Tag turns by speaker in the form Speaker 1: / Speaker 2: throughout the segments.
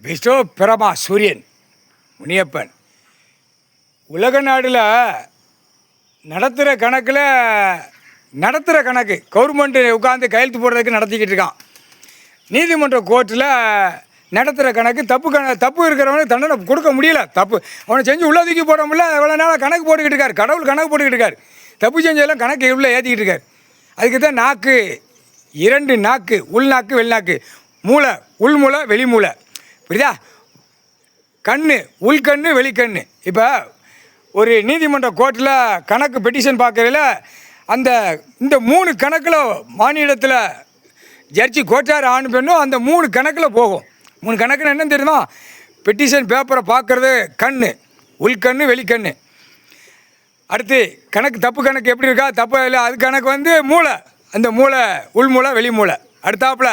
Speaker 1: விஷ்ணு பிரமா சூரியன் முனியப்பன் உலக நாடில் நடத்துகிற கணக்கு கவர்மெண்ட்டு உட்காந்து கையெழுத்து போடுறதுக்கு நடத்திக்கிட்டு இருக்கான். நீதிமன்ற கோர்ட்டில் நடத்துகிற கணக்கு தப்பு இருக்கிறவனுக்கு தண்டனை கொடுக்க முடியல. தப்பு அவனை செஞ்சு உள்ள தூக்கி போட முடியல. எவ்வளோ நாளாக கணக்கு போட்டுக்கிட்டு இருக்கார். கடவுள் கணக்கு போட்டுக்கிட்டு இருக்கார். தப்பு செஞ்சதெல்லாம் கணக்கு உள்ளே ஏற்றிக்கிட்டு இருக்கார். அதுக்கு தான் நாக்கு, 2 நாக்கு, உள்நாக்கு வெளிநாக்கு, மூளை உள் மூளை வெளி மூளை, புரியுதா? கண்ணு உள்கண்ணு வெளிக்கண்ணு. இப்போ ஒரு நீதிமன்ற கோர்ட்டில் கணக்கு பெட்டிஷன் பார்க்குறதுல இந்த 3 கணக்கில் மாநிலத்தில் ஜட்ஜி கோட்டார் ஆண் பெண்ணும் அந்த 3 கணக்கில் போகும். 3 கணக்குன்னு என்னன்னு தெரியுமா? பெட்டிஷன் பேப்பரை பார்க்குறது கண்ணு, உள்கண்ணு வெளிக்கண்ணு. அடுத்து தப்பு கணக்கு எப்படி இருக்கா, தப்பு இல்லை, அது கணக்கு மூளை, அந்த மூளை உள் மூளை வெளி மூளை. அடுத்தாப்புல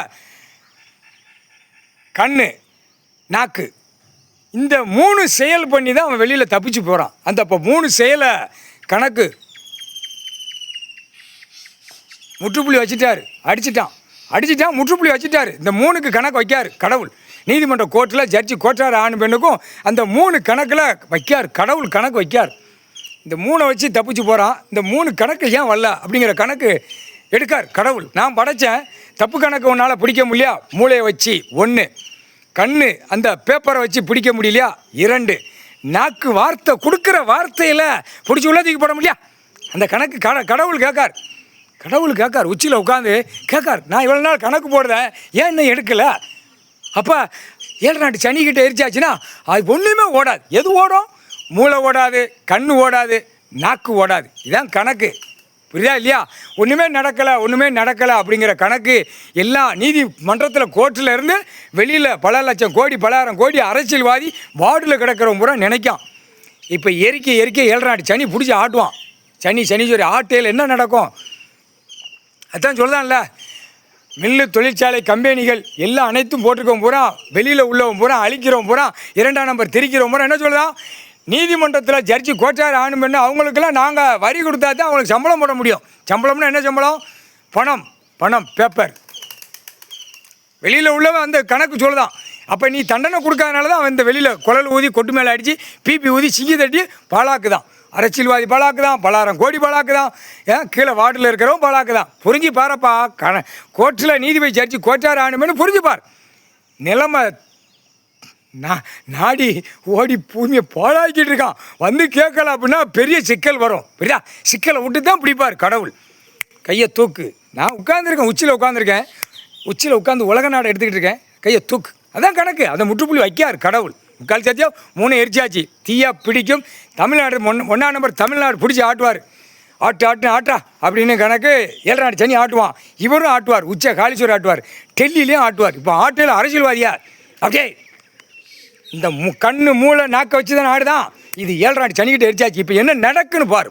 Speaker 1: கண்ணு நாக்கு, இந்த 3 செயல் பண்ணி தான் அவன் வெளியில் தப்பிச்சு போகிறான். அந்த இப்போ 3 செயலை கணக்கு முற்றுப்புள்ளி வச்சுட்டார். அடிச்சிட்டான் முற்றுப்புள்ளி வச்சுட்டார். இந்த 3க்கு கணக்கு வைக்கார் கடவுள். நீதிமன்ற கோர்ட்டில் ஜட்ஜி கோட்டார் ஆண் பெண்ணுக்கும் அந்த 3 கணக்கில் வைக்கார் கடவுள். கணக்கு வைக்கார். இந்த 3 வச்சு தப்பிச்சு போகிறான். இந்த 3 கணக்கு ஏன் வரல அப்படிங்கிற கணக்கு எடுக்கார் கடவுள். நான் படைத்தேன், தப்பு கணக்கு உன்னால் பிடிக்க முடியலையா, மூளையை வச்சு 1, கண்ணு அந்த பேப்பரை வச்சு பிடிக்க முடியலையா 2, நாக்கு வார்த்தை கொடுக்குற வார்த்தையில் பிடிச்சி உள்ளதுக்கு போட முடியா, அந்த கணக்கு கடவுள் கேட்கார். உச்சியில் உட்காந்து கேட்கார், நான் இவ்வளோ நாள் கணக்கு போடுறேன், ஏன் இன்னும் எடுக்கலை? அப்போ 7 நாட்டு சனிக்கிட்ட எரிச்சாச்சுன்னா அது ஒன்றுமே ஓடாது. எது ஓடும்? மூளை ஓடாது, கண்ணு ஓடாது, நாக்கு ஓடாது. இதுதான் கணக்கு. புரியுதா இல்லையா? ஒன்றுமே நடக்கலை அப்படிங்கிற கணக்கு எல்லாம் நீதிமன்றத்தில் கோர்ட்டில் இருந்து வெளியில் பல லட்சம் கோடி பலாயிரம் கோடி அரசியல்வாதி வார்டில் கிடக்கிறவங்க பூரா நினைக்கான். இப்போ எரிக்க 7 நாட்டு சனி பிடிச்சி ஆட்டுவான். சனீஸ்வரி ஆட்டையில் என்ன நடக்கும் அதான் சொல்லுதான்ல. மில்லு, தொழிற்சாலை, கம்பெனிகள் எல்லாம் அனைத்தும் போட்டிருக்கவன் பூரா, வெளியில் உள்ளவன் பூரா, அழிக்கிறவன் பூரா, 2ஆம் நம்பர் திரிக்கிறவன் பூரா என்ன சொல்லுதான்? நீதிமன்றத்தில் ஜட்ஜி கோட்டார் ஆண் பெண்ணு அவங்களுக்கெல்லாம் நாங்கள் வரி கொடுத்தா தான் அவங்களுக்கு சம்பளம் போட முடியும். சம்பளம்னா என்ன சம்பளம்? பணம் பேப்பர். வெளியில் உள்ளவன் அந்த கணக்கு சொல்லுதான். அப்போ நீ தண்டனை கொடுக்காதனால தான் அவன் இந்த வெளியில் குழல் ஊதி கொட்டு மேலே அடித்து பிபி ஊதி சிங்கி தட்டி பாழாக்குதான். அரசியல்வாதி பாழாக்குதான், பலாயிரம் கோடி பாழாக்குதான், கீழே வார்டில் இருக்கிறவன் பாழாக்குதான். புரிஞ்சு பாருப்பா. கோர்ட்டில் நீதிபதி ஜட்ஜி கோட்டார் ஆண் பெண்ணு புரிஞ்சு பார். நிலைமை நாடி ஓடி பூமியை பாழாக்கிட்டு இருக்கான். கேட்கல அப்படின்னா பெரிய சிக்கல் வரும். பெரியா சிக்கலை விட்டு தான் பிடிப்பார் கடவுள். கையை தூக்கு. நான் உட்காந்துருக்கேன், உச்சியில் உட்காந்து உலக நாடு எடுத்துக்கிட்டு இருக்கேன். கையை தூக்கு. அதான் கணக்கு. அதை முற்றுப்புள்ளி வைக்கார் கடவுள். 3 சத்தியம் 3 எரிச்சாச்சு. தீயா பிடிக்கும். தமிழ்நாடு 1ஆம் நம்பர் தமிழ்நாடு பிடிச்சி ஆட்டுவார். ஆட்டா அப்படின்னு கணக்கு 7 நாட்டு சனி ஆட்டுவான். இவரும் ஆட்டுவார். உச்ச காளீஸ்வரர் ஆட்டுவார். டெல்லியிலையும் ஆட்டுவார். இப்போ ஆட்டையில் அரசியல்வாதியா அப்படியே இந்த கண்ணு மூளை நாக்கை வச்சு தான் ஆடுதான். இது 7 நாட்டு சனிக்கிட்ட எரிச்சாச்சு. இப்போ என்ன நடக்குன்னு பாரு.